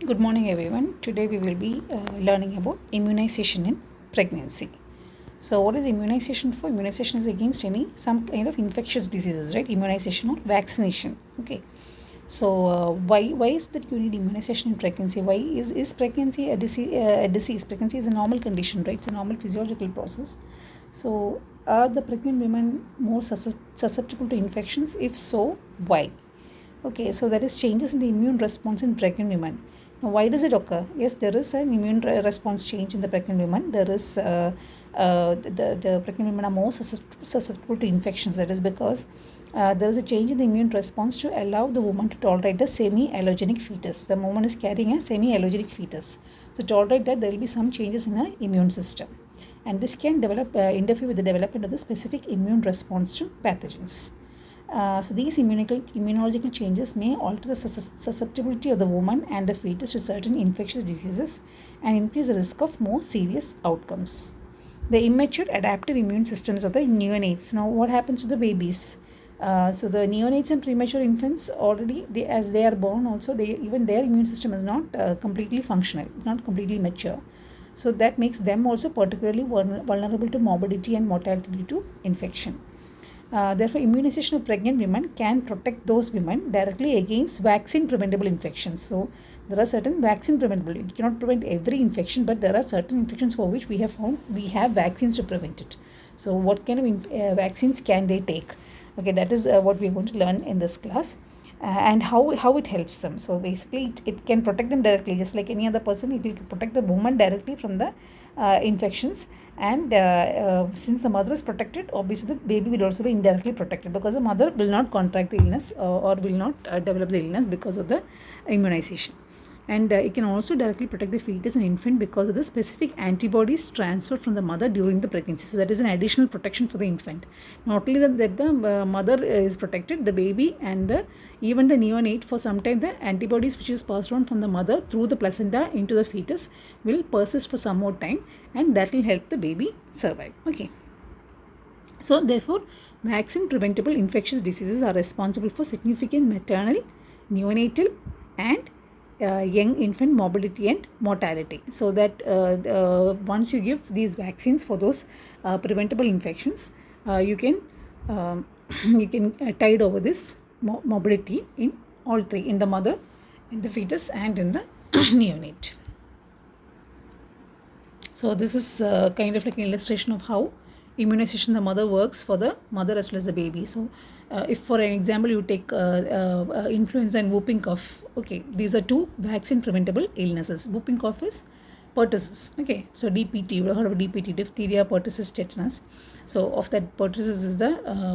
Good morning, everyone. Today we will be learning about immunization in pregnancy. So, what is immunization for? Immunization is against some kind of infectious diseases, right? Immunization or vaccination. Okay. So, why is that you need immunization in pregnancy? Why is pregnancy a disease? Pregnancy is a normal condition, right? It's a normal physiological process. So, are the pregnant women more susceptible to infections? If so, why? Okay, so there is changes in the immune response in pregnant women. Now, why does it occur? Yes, there is an immune response change in the pregnant women. There is the pregnant women are more susceptible to infections. That is because there is a change in the immune response to allow the woman to tolerate the semi-allogenic fetus. The woman is carrying a semi-allogenic fetus. So, to tolerate that, there will be some changes in her immune system. And this can interfere with the development of the specific immune response to pathogens. So these immunological changes may alter the susceptibility of the woman and the fetus to certain infectious diseases and increase the risk of more serious outcomes. The immature adaptive immune systems of the neonates. Now, what happens to the babies? So the neonates and premature infants already, as they are born, also even their immune system is not completely functional, it's not completely mature. So that makes them also particularly vulnerable to morbidity and mortality due to infection. Therefore, immunization of pregnant women can protect those women directly against vaccine preventable infections. So, there are certain vaccine preventable. It cannot prevent every infection, but there are certain infections for which we have found we have vaccines to prevent it. So, what kind of vaccines can they take? Okay, that is what we are going to learn in this class. And how it helps them. So basically, it can protect them directly, just like any other person. It will protect the woman directly from the infections. And since the mother is protected, obviously the baby will also be indirectly protected, because the mother will not contract the illness or will not develop the illness because of the immunization. And it can also directly protect the fetus and infant because of the specific antibodies transferred from the mother during the pregnancy. So that is an additional protection for the infant. Not only that the mother is protected, the baby and even the neonate, for some time the antibodies which is passed on from the mother through the placenta into the fetus will persist for some more time, and that will help the baby survive. Okay. So therefore, vaccine preventable infectious diseases are responsible for significant maternal, neonatal and young infant morbidity and mortality. So that once you give these vaccines for those preventable infections, you can tide over this morbidity in all three: in the mother, in the fetus and in the neonate. So this is kind of like an illustration of how immunization the mother works for the mother as well as the baby. So if for an example you take influenza and whooping cough, okay, these are two vaccine preventable illnesses. Whooping cough is pertussis, okay, so DPT, you have heard of DPT, diphtheria, pertussis, tetanus. So of that, pertussis is the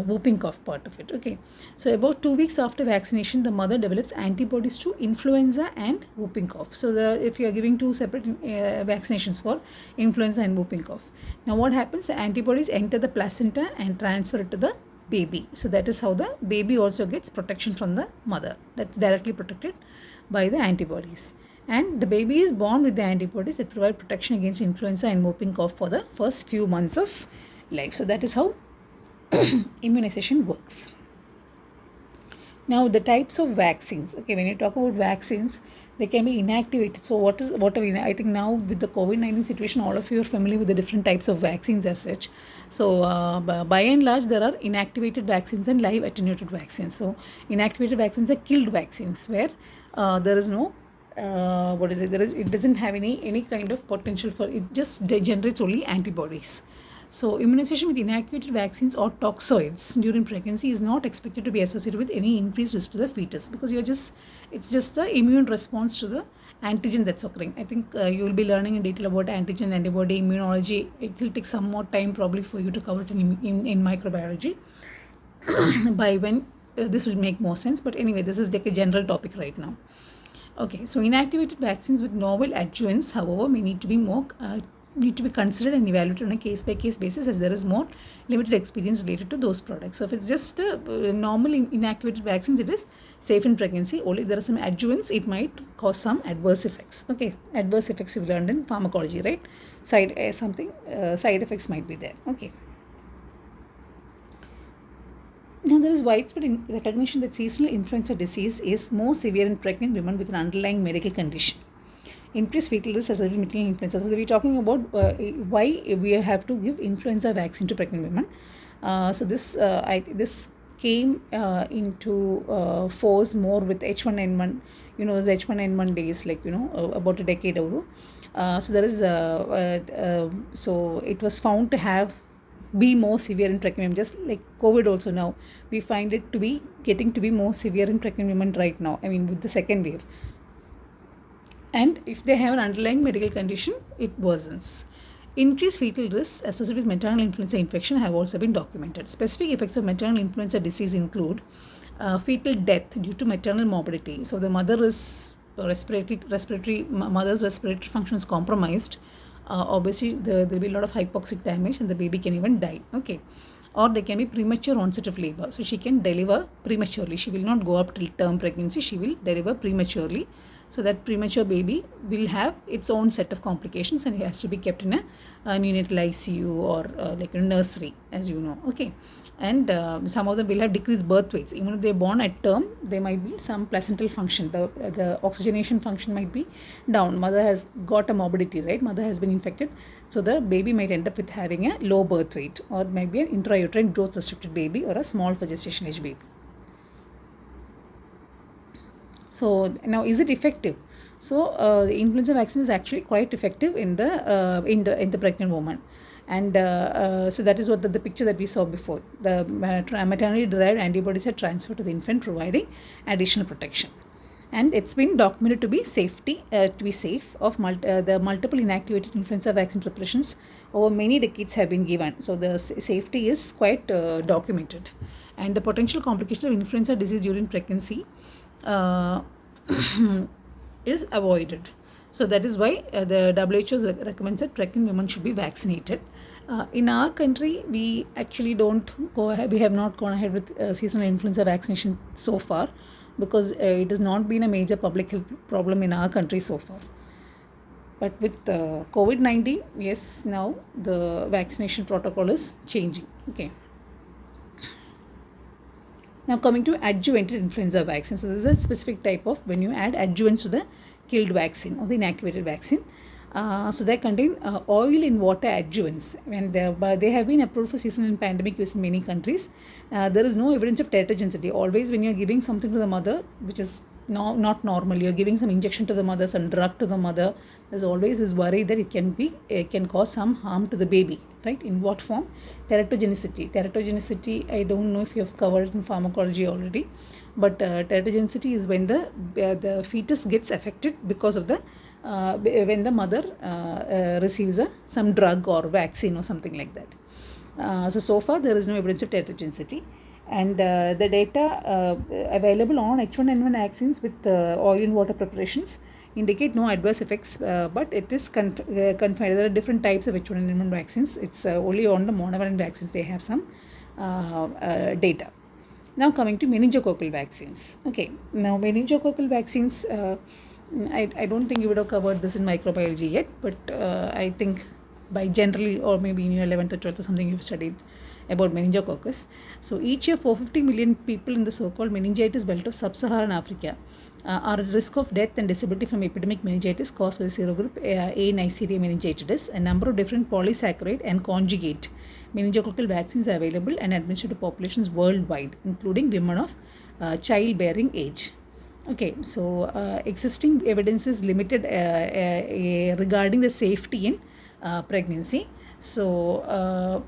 whooping cough part of it, okay. So about 2 weeks after vaccination, the mother develops antibodies to influenza and whooping cough. So if you are giving two separate vaccinations for influenza and whooping cough, now what happens? The antibodies enter the placenta and transfer it to the baby. So that is how the baby also gets protection from the mother. That's directly protected by the antibodies. And the baby is born with the antibodies that provide protection against influenza and whooping cough for the first few months of life. So that is how immunization works. Now the types of vaccines. Okay, when you talk about vaccines, they can be inactivated. So what are we? I think now with the COVID-19 situation, all of you are familiar with the different types of vaccines as such. So by and large, there are inactivated vaccines and live attenuated vaccines. So inactivated vaccines are killed vaccines where there is no it doesn't have any kind of potential for it, just generates only antibodies. So immunization with inactivated vaccines or toxoids during pregnancy is not expected to be associated with any increased risk to the fetus, because it's just the immune response to the antigen that's occurring. I think you will be learning in detail about antigen, antibody, immunology. It will take some more time probably for you to cover it in microbiology. By when this will make more sense, but anyway, this is like a general topic right now. Okay, so inactivated vaccines with novel adjuvants, however, may need to be considered and evaluated on a case-by-case basis, as there is more limited experience related to those products. So if it's just normal inactivated vaccines, it is safe in pregnancy. Only if there are some adjuvants, it might cause some adverse effects. Okay, adverse effects you've learned in pharmacology, right? Side effects might be there. Okay. Now, there is widespread recognition that seasonal influenza disease is more severe in pregnant women with an underlying medical condition. increased fetal risk associated with maternal influenza. So we're talking about why we have to give influenza vaccine to pregnant women. So this came into force more with H1N1. Those H1N1 days, like about a decade ago. So there is so it was found to be more severe in pregnant women, just like COVID also. Now we find it to be getting to be more severe in pregnant women right now, I mean with the second wave. And if they have an underlying medical condition, it worsens. Increased fetal risks associated with maternal influenza infection have also been documented. Specific effects of maternal influenza disease include fetal death due to maternal morbidity. So the mother's respiratory function is compromised. Obviously, there will be a lot of hypoxic damage, and the baby can even die. Okay, or there can be premature onset of labor. So she can deliver prematurely. She will not go up till term pregnancy. She will deliver prematurely. So that premature baby will have its own set of complications, and it has to be kept in a neonatal ICU or like a nursery, as you know. Okay, and some of them will have decreased birth weights. Even if they are born at term, there might be some placental function. The oxygenation function might be down. Mother has got a morbidity, right? Mother has been infected. So the baby might end up with having a low birth weight, or maybe an intrauterine growth restricted baby, or a small for gestation age baby. So now, is it effective? So the influenza vaccine is actually quite effective in the pregnant woman, and so that is what the picture that we saw before. The maternally derived antibodies are transferred to the infant, providing additional protection. And it's been documented to be safe of the multiple inactivated influenza vaccine preparations over many decades have been given. So the safety is quite documented, and the potential complications of influenza disease during pregnancy is avoided. So that is why the WHO recommends that pregnant women should be vaccinated. In our country, we actually don't go ahead. We have not gone ahead with seasonal influenza vaccination so far, because it has not been a major public health problem in our country so far. But with COVID-19, yes, now the vaccination protocol is changing. Okay. Now coming to adjuvanted influenza vaccine. So this is a specific type of when you add adjuvants to the killed vaccine or the inactivated vaccine. So they contain oil in water adjuvants, and they have been approved for seasonal and pandemic use in many countries. There is no evidence of teratogenicity. Always when you are giving something to the mother, which is not normal, you are giving some injection to the mother, some drug to the mother, there's always this worry that it can cause some harm to the baby, right? In what form? Teratogenicity, I don't know if you have covered it in pharmacology already, but teratogenicity is when the fetus gets affected because of when the mother receives some drug or vaccine or something like that. So far there is no evidence of teratogenicity, and the data available on H1N1 vaccines with oil and water preparations indicate no adverse effects, but it is confined. There are different types of H1N1 vaccines. It's only on the monovalent vaccines they have some data. Now coming to meningococcal vaccines. Okay, now meningococcal vaccines, I don't think you would have covered this in microbiology yet, but I think by generally, or maybe in your 11th or 12th or something, you've studied about meningococcus. So each year 450 million people in the so-called meningitis belt of sub-Saharan Africa are at risk of death and disability from epidemic meningitis caused by the serogroup A Neisseria meningitidis. A number of different polysaccharide and conjugate meningococcal vaccines are available and administered to populations worldwide, including women of childbearing age. Okay, so existing evidence is limited regarding the safety in pregnancy. So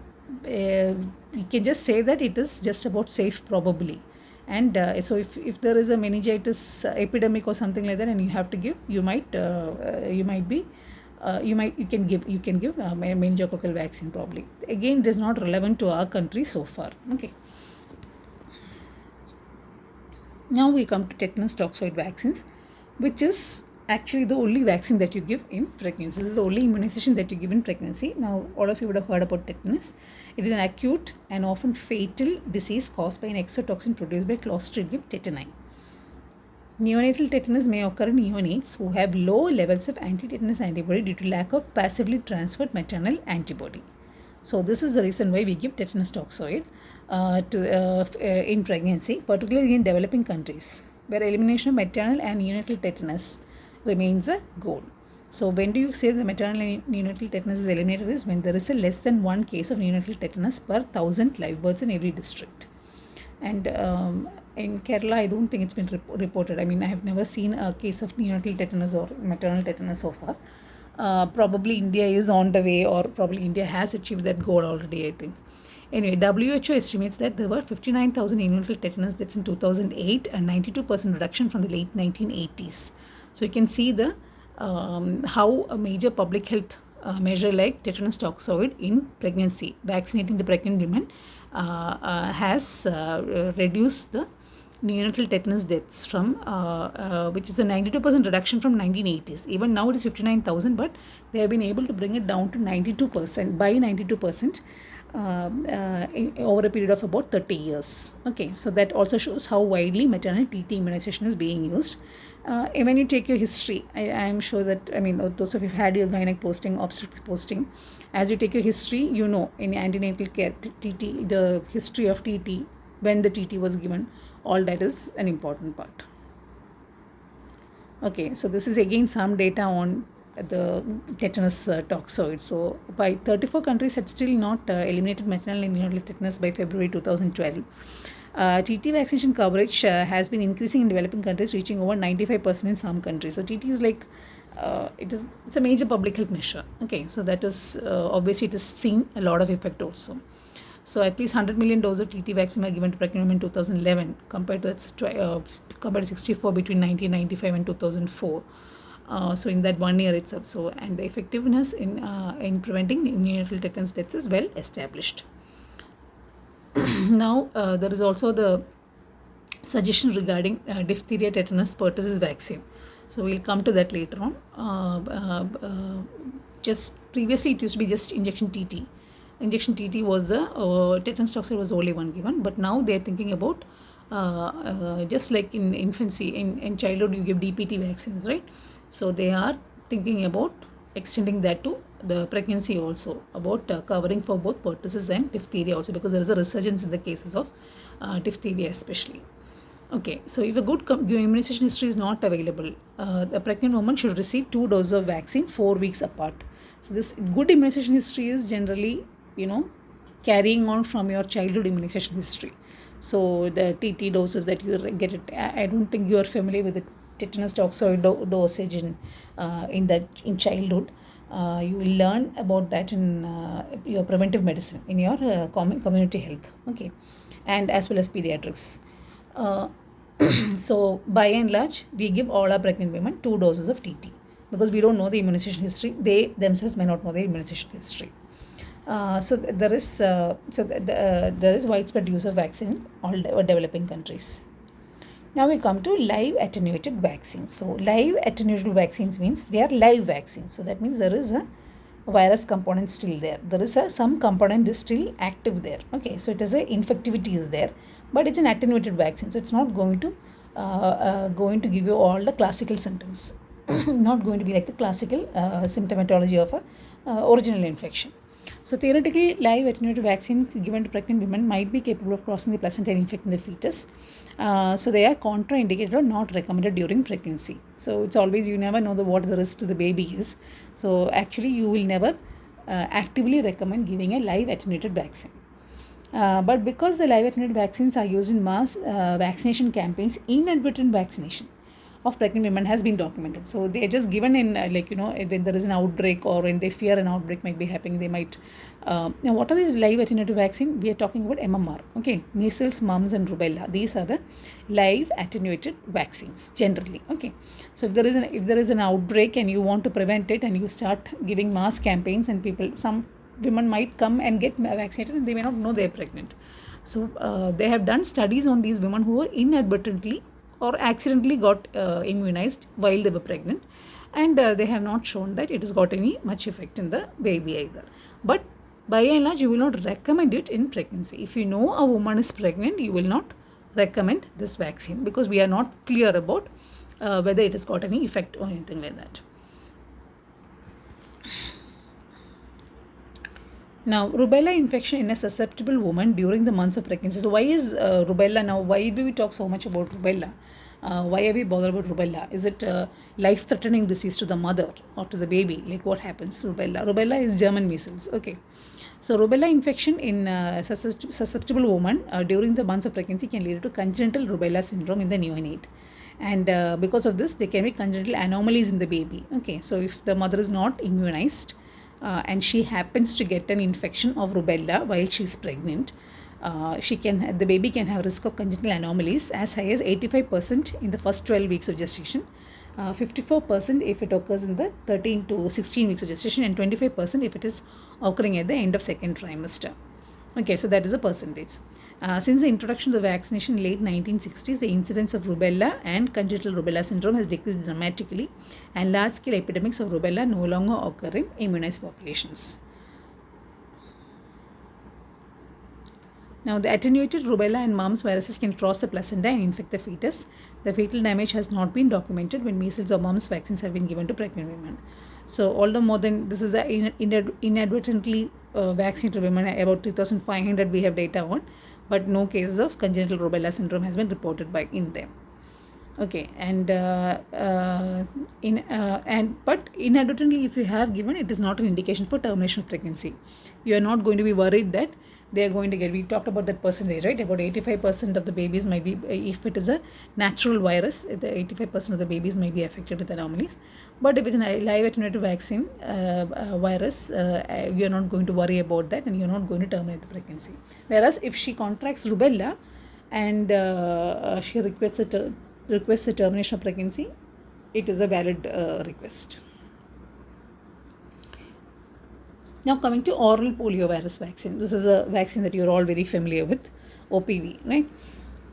we can just say that it is just about safe probably. And so if there is a meningitis epidemic or something like that, and you have to give, you can give meningococcal vaccine probably. Again, it is not relevant to our country so far. Okay. Now we come to tetanus toxoid vaccines, which is actually the only vaccine that you give in pregnancy. This is the only immunization that you give in pregnancy. Now, all of you would have heard about tetanus. It is an acute and often fatal disease caused by an exotoxin produced by Clostridium tetani. Neonatal tetanus may occur in neonates who have low levels of anti-tetanus antibody due to lack of passively transferred maternal antibody. So this is the reason why we give tetanus toxoid in pregnancy, particularly in developing countries, where elimination of maternal and neonatal tetanus remains a goal. So when do you say the maternal and neonatal tetanus is eliminated is when there is a less than one case of neonatal tetanus per 1,000 live births in every district. And in Kerala, I don't think it's been reported. I mean, I have never seen a case of neonatal tetanus or maternal tetanus so far. Probably India is on the way, or probably India has achieved that goal already, I think. Anyway, WHO estimates that there were 59,000 neonatal tetanus deaths in 2008 and 92% reduction from the late 1980s. So you can see the how a major public health measure like tetanus toxoid in pregnancy, vaccinating the pregnant women, has reduced the neonatal tetanus deaths from which is a 92% reduction from 1980s. Even now it is 59,000, but they have been able to bring it down to 92% by 92% over a period of about 30 years. Okay, so that also shows how widely maternal TT immunization is being used. When you take your history, I am sure that, I mean, those of you who had your gynec posting, obstetrics posting, as you take your history, you know, in antenatal care, TT, the history of TT, when the TT was given, all that is an important part. Okay, so this is again some data on the tetanus toxoid. So by 34 countries had still not eliminated maternal and neonatal tetanus by February 2012. TT vaccination coverage has been increasing in developing countries, reaching over 95% in some countries. So TT is like it's a major public health measure. Okay, so that is obviously it has seen a lot of effect also. So at least 100 million doses of TT vaccine were given to pregnant women in 2011 compared to 64 between 1995 and 2004. So in that 1 year itself. So and the effectiveness in preventing neonatal tetanus deaths is well established. Now there is also the suggestion regarding diphtheria, tetanus, pertussis vaccine. So we'll come to that later on. Just previously it used to be just injection TT. Injection TT was the tetanus toxoid was only one given, but now they are thinking about just like in infancy, in childhood you give DPT vaccines, right? So they are thinking about extending that to the pregnancy also, about covering for both pertussis and diphtheria also, because there is a resurgence in the cases of diphtheria especially. Okay, so if a good immunization history is not available, the pregnant woman should receive 2 doses of vaccine 4 weeks apart. So this good immunization history is generally, you know, carrying on from your childhood immunization history. So the TT doses that you get it, I don't think you are familiar with the tetanus toxoid dosage in childhood. You will learn about that in your preventive medicine, in your community health, okay, and as well as pediatrics. So by and large, we give all our pregnant women 2 doses of TT because we don't know the immunization history. They themselves may not know the immunization history. So there is widespread use of vaccine in all developing countries. Now we come to live attenuated vaccines. So live attenuated vaccines means they are live vaccines. So that means there is a virus component still there. There is some component is still active there. Okay, so it is a infectivity is there, but it's an attenuated vaccine. So it's not going to give you all the classical symptoms. Not going to be like the classical symptomatology of a original infection. So theoretically, live attenuated vaccines given to pregnant women might be capable of crossing the placenta and infecting the fetus. So they are contraindicated or not recommended during pregnancy. So it's always, you never know what the risk to the baby is. So actually you will never actively recommend giving a live attenuated vaccine. But because the live attenuated vaccines are used in mass vaccination campaigns, inadvertent vaccination of pregnant women has been documented. So they are just given in when there is an outbreak or when they fear an outbreak might be happening, they might now what are these live attenuated vaccine? We are talking about MMR, okay, measles, mumps and rubella. These are the live attenuated vaccines generally, okay. So if there is an outbreak and you want to prevent it and you start giving mass campaigns, and some women might come and get vaccinated and they may not know they are pregnant. So they have done studies on these women who were inadvertently or accidentally got immunized while they were pregnant, and they have not shown that it has got any much effect in the baby either. But by and large, you will not recommend it in pregnancy. If you know a woman is pregnant, you will not recommend this vaccine because we are not clear about whether it has got any effect or anything like that. Now, rubella infection in a susceptible woman during the months of pregnancy. So why is rubella now? Why do we talk so much about rubella? why are we bothered about rubella? Is it a life-threatening disease to the mother or to the baby? Like what happens? Rubella is German measles. Okay. So rubella infection in susceptible woman during the months of pregnancy can lead to congenital rubella syndrome in the neonate. And because of this, there can be congenital anomalies in the baby. Okay, so if the mother is not immunized and she happens to get an infection of rubella while she is pregnant, the baby can have risk of congenital anomalies as high as 85% in the first 12 weeks of gestation, 54% if it occurs in the 13 to 16 weeks of gestation, and 25% if it is occurring at the end of second trimester. Okay, so that is a percentage. Since the introduction of the vaccination in late 1960s, the incidence of rubella and congenital rubella syndrome has decreased dramatically, and large-scale epidemics of rubella no longer occur in immunized populations. Now, the attenuated rubella and mumps viruses can cross the placenta and infect the fetus. The fetal damage has not been documented when measles or mumps vaccines have been given to pregnant women. So, although more than this is the inadvertently vaccinated women, about 2,500 we have data on, but no cases of congenital rubella syndrome has been reported in them. Okay, but inadvertently, if you have given, it is not an indication for termination of pregnancy. You are not going to be worried that they are going to get. We talked about that percentage, right? About 85% of the babies might be, if it is a natural virus, the 85% of the babies might be affected with anomalies. But if it's a live attenuated vaccine virus, you are not going to worry about that, and you are not going to terminate the pregnancy. Whereas if she contracts rubella and she requests a termination of pregnancy, it is a valid request. Now coming to oral poliovirus vaccine. This is a vaccine that you are all very familiar with, OPV, right?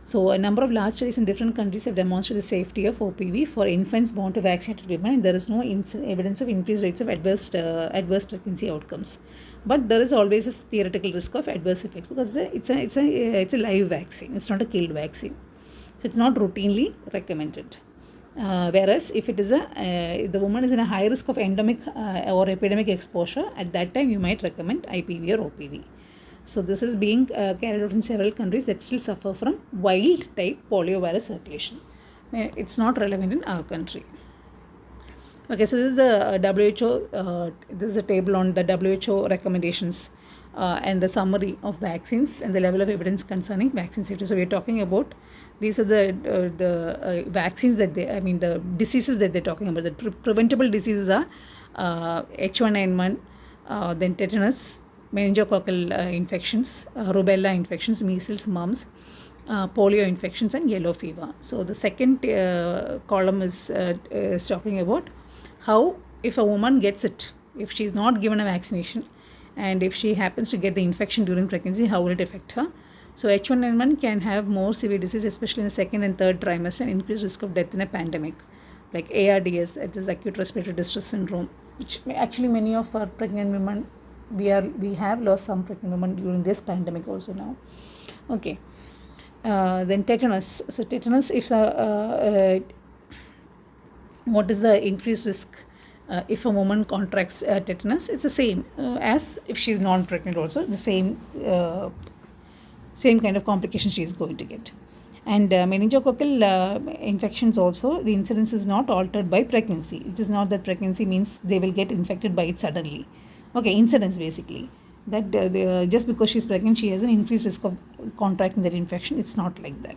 So a number of large studies in different countries have demonstrated the safety of OPV for infants born to vaccinated women, and there is no evidence of increased rates of adverse pregnancy outcomes. But there is always a theoretical risk of adverse effects because it's a live vaccine. It's not a killed vaccine, so it's not routinely recommended. Whereas if it is the woman is in a high risk of endemic or epidemic exposure, at that time you might recommend IPV or OPV. So this is being carried out in several countries that still suffer from wild type poliovirus circulation. It's not relevant in our country. Okay, so this is the WHO. This is a table on the WHO recommendations and the summary of vaccines and the level of evidence concerning vaccine safety. So we are talking about these are the vaccines that the diseases that they're talking about. The preventable diseases are H1N1, then tetanus, meningococcal infections, rubella infections, measles, mumps, polio infections, and yellow fever. So the second column is talking about how if a woman gets it, if she is not given a vaccination, and if she happens to get the infection during pregnancy, how will it affect her? So H1N1 can have more severe disease, especially in the second and third trimester, and increased risk of death in a pandemic, like ARDS, that is acute respiratory distress syndrome, which actually many of our pregnant women, we have lost some pregnant women during this pandemic also now. Okay, then tetanus. So tetanus, if what is the increased risk if a woman contracts tetanus? It's the same as if she's non-pregnant also, the same kind of complications she is going to get. And meningococcal infections also, the incidence is not altered by pregnancy. It is not that pregnancy means they will get infected by it suddenly. Okay, incidence basically. That just because she's pregnant, she has an increased risk of contracting that infection. It's not like that.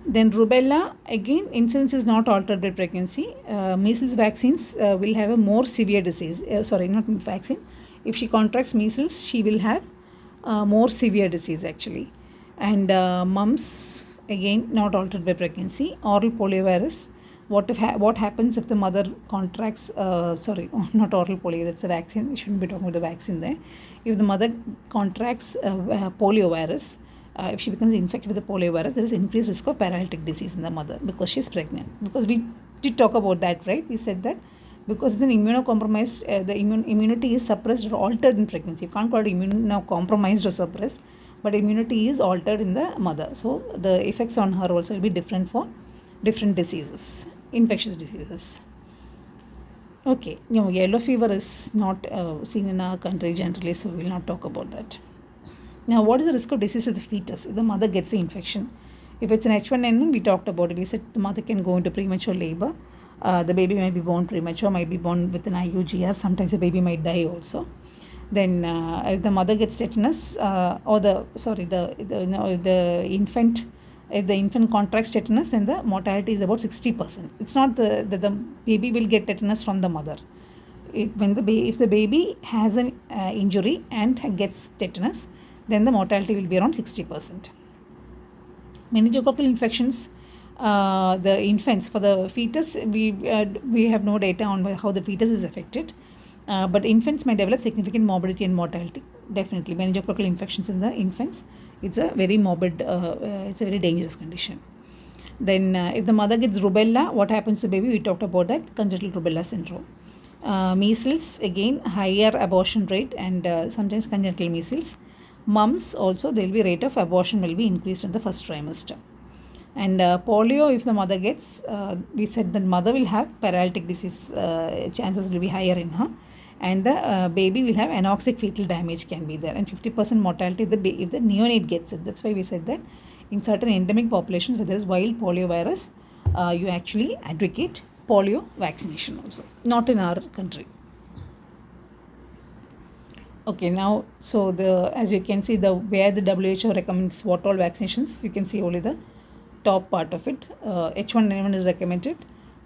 Then rubella, again, incidence is not altered by pregnancy. Measles vaccines will have a more severe disease. Not vaccine. If she contracts measles, she will have more severe disease actually. And mumps, again, not altered by pregnancy. Oral poliovirus, what happens if the mother contracts, not oral polio, that's a vaccine, we shouldn't be talking about the vaccine there. If the mother contracts poliovirus, if she becomes infected with the poliovirus, there is increased risk of paralytic disease in the mother because she is pregnant. Because we did talk about that, right? We said that because it's an immunocompromised, the immunity is suppressed or altered in pregnancy. You can't call it immunocompromised or suppressed, but immunity is altered in the mother. So the effects on her also will be different for different diseases, infectious diseases. Okay, yellow fever is not seen in our country generally, so we will not talk about that. Now, what is the risk of disease to the fetus if the mother gets the infection? If it's an H1N1, we talked about it. We said the mother can go into premature labor. The baby might be born premature, might be born with an IUGR. Sometimes the baby might die also. Then if the mother gets tetanus, or the infant, if the infant contracts tetanus, then the mortality is about 60%. It's not the baby will get tetanus from the mother. If the baby has an injury and gets tetanus, then the mortality will be around 60%. Meningococcal infections, the infants, for the fetus, we have no data on how the fetus is affected, but infants may develop significant morbidity and mortality. Definitely, meningococcal infections in the infants, it's a very morbid, it's a very dangerous condition. Then if the mother gets rubella, what happens to baby? We talked about that, congenital rubella syndrome. Measles, again, higher abortion rate, and sometimes congenital measles. Mumps also, there will be rate of abortion will be increased in the first trimester. And polio, if the mother gets, we said the mother will have paralytic disease, chances will be higher in her, and the baby will have anoxic fetal damage can be there, and 50% mortality if the neonate gets it. That's why we said that in certain endemic populations where there is wild polio virus, you actually advocate polio vaccination also, not in our country. Okay, now, so as you can see, where the WHO recommends what all vaccinations, you can see only the top part of it. H1N1 is recommended,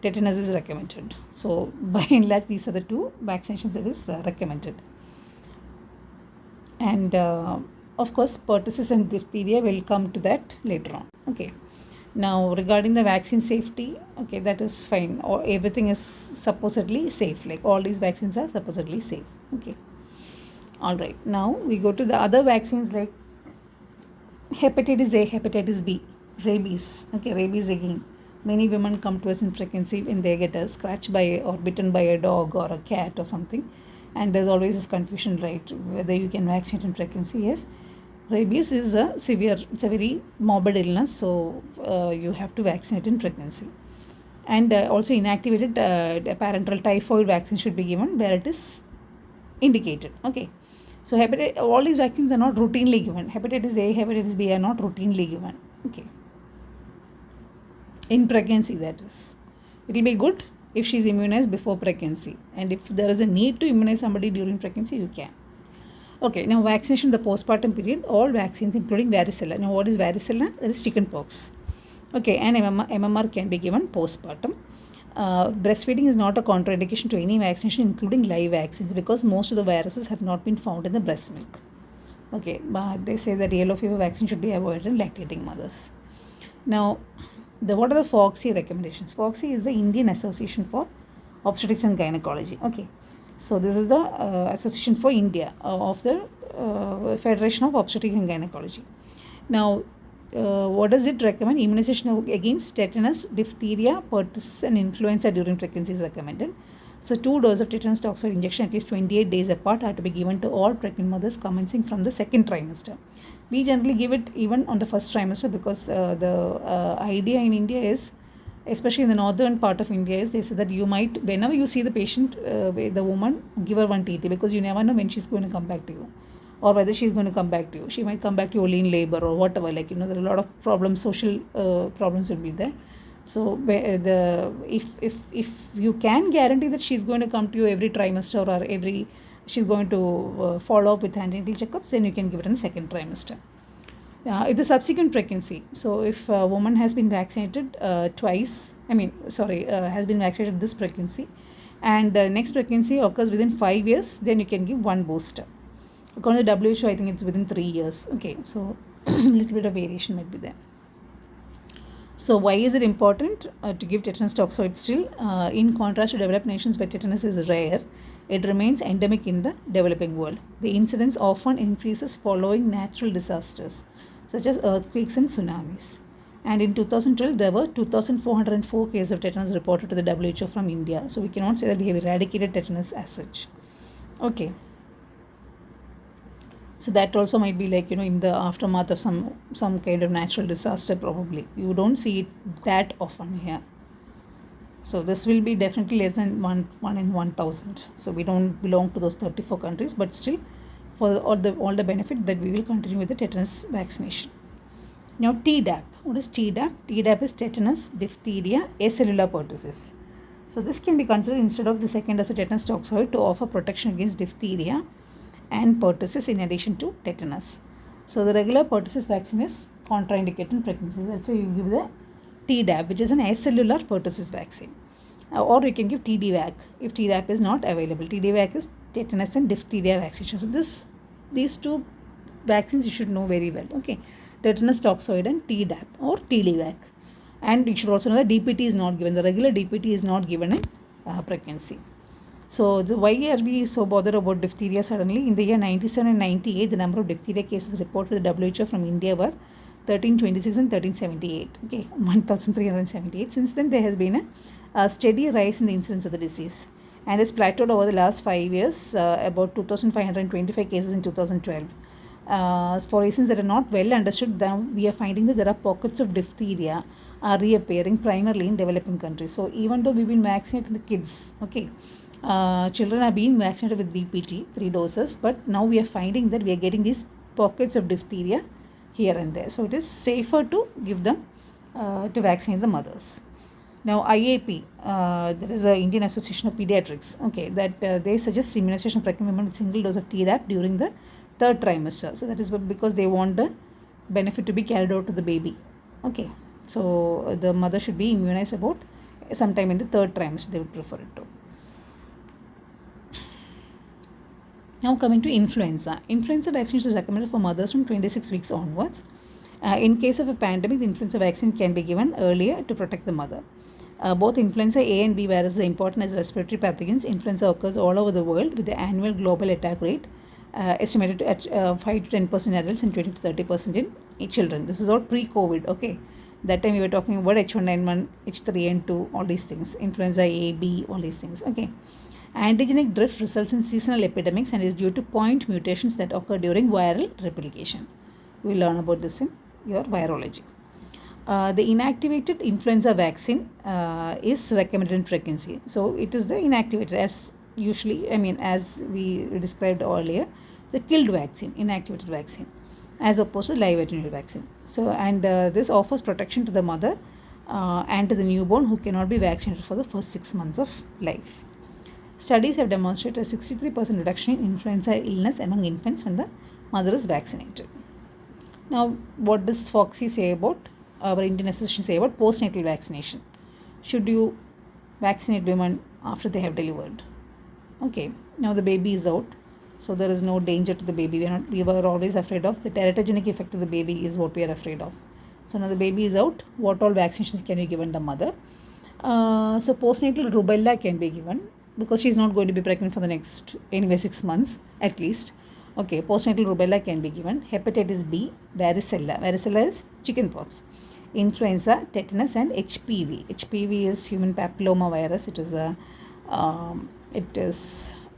tetanus is recommended. So by and large, these are the two vaccinations that is recommended. And of course, pertussis and diphtheria, will come to that later on. Okay. Now regarding the vaccine safety, okay, that is fine. Or everything is supposedly safe. Like all these vaccines are supposedly safe. Okay. All right. Now we go to the other vaccines like hepatitis A, hepatitis B, rabies. Okay, rabies again. Many women come to us in pregnancy when they get scratched by or bitten by a dog or a cat or something. And there's always this confusion, right, whether you can vaccinate in pregnancy. Yes, rabies is a severe, it's a very morbid illness, so you have to vaccinate in pregnancy. And also inactivated parenteral typhoid vaccine should be given where it is indicated. Okay, so all these vaccines are not routinely given. Hepatitis A, hepatitis B are not routinely given. Okay, in pregnancy, that is. It will be good if she is immunized before pregnancy, and if there is a need to immunize somebody during pregnancy, you can. Okay, now vaccination in the postpartum period, all vaccines including varicella. Now what is varicella? That is chickenpox. Okay, and MMR can be given postpartum. Breastfeeding is not a contraindication to any vaccination including live vaccines because most of the viruses have not been found in the breast milk. Okay, but they say that yellow fever vaccine should be avoided in lactating mothers. Now, what are the FOGSI recommendations? FOGSI is the Indian Association for Obstetrics and Gynecology. Okay, so this is the association for India of the Federation of Obstetrics and Gynecology. Now, what does it recommend? Immunization against tetanus, diphtheria, pertussis and influenza during pregnancy is recommended. So 2 doses of tetanus toxoid injection at least 28 days apart are to be given to all pregnant mothers commencing from the second trimester. We generally give it even on the first trimester because the idea in India is, especially in the northern part of India, is they say that you might, whenever you see the patient, the woman, give her one TT because you never know when she's going to come back to you or whether she's going to come back to you. She might come back to you only in labor or whatever, like, there are a lot of problems, social problems will be there. So if you can guarantee that she's going to come to you every trimester or she's going to follow up with antenatal checkups, then you can give it in the second trimester. If the subsequent pregnancy, so if a woman has been vaccinated has been vaccinated this pregnancy and the next pregnancy occurs within 5 years, then you can give one booster. According to WHO, I think it's within 3 years. Okay, so a little bit of variation might be there. So why is it important to give tetanus toxoid still? In contrast to developed nations where tetanus is rare, it remains endemic in the developing world. The incidence often increases following natural disasters such as earthquakes and tsunamis. And in 2012, there were 2,404 cases of tetanus reported to the WHO from India. So we cannot say that we have eradicated tetanus as such. Okay. So that also might be like, in the aftermath of some kind of natural disaster probably. You don't see it that often here. So this will be definitely less than 1 in 1,000. So we don't belong to those 34 countries, but still for all the benefit that we will continue with the tetanus vaccination. Now Tdap. What is Tdap? Tdap is tetanus, diphtheria, acellular pertussis. So this can be considered instead of the second as a tetanus toxoid to offer protection against diphtheria and pertussis in addition to tetanus. So the regular pertussis vaccine is contraindicated in pregnancies. That's why you give the Tdap, which is an acellular pertussis vaccine. Or you can give TDVAC if Tdap is not available. TDVAC is tetanus and diphtheria vaccination. So these two vaccines you should know very well. Okay, tetanus toxoid and Tdap or TDVAC. And you should also know that DPT is not given. The regular DPT is not given in pregnancy. So why are we so bothered about diphtheria suddenly? In the year 97 and 98, the number of diphtheria cases reported to the WHO from India were 1326 and 1378. Okay, 1378. Since then, there has been a steady rise in the incidence of the disease. And it's plateaued over the last 5 years, about 2,525 cases in 2012. For reasons that are not well understood, we are finding that there are pockets of diphtheria are reappearing primarily in developing countries. So even though we've been vaccinating the kids, okay, children are being vaccinated with DPT, 3 doses, but now we are finding that we are getting these pockets of diphtheria here and there. So it is safer to give them to vaccinate the mothers. Now IAP, there is the Indian Association of Pediatrics, okay, that they suggest immunization of pregnant women with single dose of Tdap during the 3rd trimester. So that is because they want the benefit to be carried out to the baby. Okay, so the mother should be immunized about sometime in the 3rd trimester, they would prefer it to. Now coming to influenza. Influenza vaccination is recommended for mothers from 26 weeks onwards. In case of a pandemic, the influenza vaccine can be given earlier to protect the mother. Both influenza A and B viruses are important as respiratory pathogens. Influenza occurs all over the world with the annual global attack rate estimated at 5 to 10% in adults and 20 to 30% in children. This is all pre-COVID, okay. That time we were talking about H1N1, H3N2, all these things. Influenza A, B, all these things, okay. Antigenic drift results in seasonal epidemics and is due to point mutations that occur during viral replication. We will learn about this in your virology. The inactivated influenza vaccine is recommended in pregnancy. So it is the inactivated, as usually, as we described earlier, the killed vaccine, inactivated vaccine, as opposed to live attenuated vaccine. So, and this offers protection to the mother and to the newborn who cannot be vaccinated for the first 6 months of life. Studies have demonstrated a 63% reduction in influenza illness among infants when the mother is vaccinated. Now, what does FOXI say about, our Indian Association say about postnatal vaccination? Should you vaccinate women after they have delivered? Okay, now the baby is out, so there is no danger to the baby. We were always afraid of the teratogenic effect of the baby is what we are afraid of. So now the baby is out. What all vaccinations can be given the mother? So postnatal rubella can be given because she is not going to be pregnant for the next 6 months at least. Okay, postnatal rubella can be given. Hepatitis B, varicella. Varicella is chickenpox. Influenza, tetanus, and HPV. HPV is human papilloma virus. It is a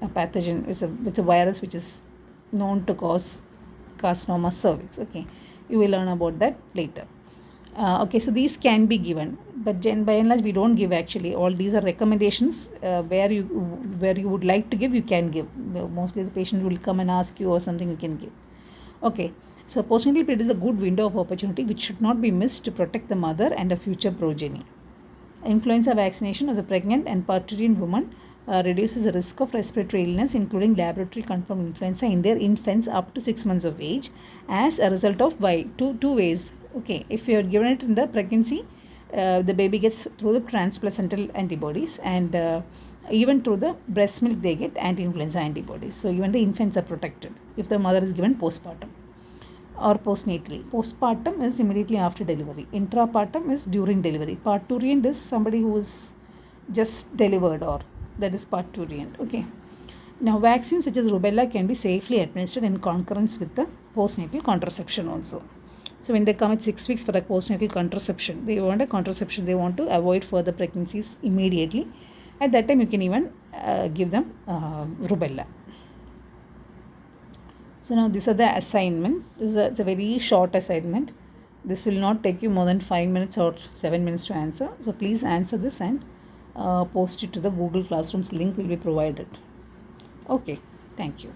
pathogen. It's a virus which is known to cause carcinoma cervix. Okay, you will learn about that later. Okay, so these can be given, but by and large we don't give actually. All these are recommendations. Where you would like to give, you can give. Mostly the patient will come and ask you or something, you can give. Okay, so postnatal period is a good window of opportunity which should not be missed to protect the mother and a future progeny. Influenza vaccination of the pregnant and parturient woman reduces the risk of respiratory illness, including laboratory confirmed influenza in their infants up to 6 months of age, as a result of two ways. Okay, if you are given it in the pregnancy, the baby gets through the transplacental antibodies, and even through the breast milk they get anti-influenza antibodies. So even the infants are protected if the mother is given postpartum or postnatally. Postpartum is immediately after delivery. Intrapartum is during delivery. Parturient is somebody who is just delivered, or that is parturient. Okay. Now vaccines such as rubella can be safely administered in concurrence with the postnatal contraception also. So when they come at 6 weeks for a postnatal contraception, they want a contraception, they want to avoid further pregnancies immediately. At that time you can even give them rubella. So now these are the assignment. It's a very short assignment. This will not take you more than 5 minutes or 7 minutes to answer. So please answer this and post it to the Google Classrooms. Link will be provided. Okay, thank you.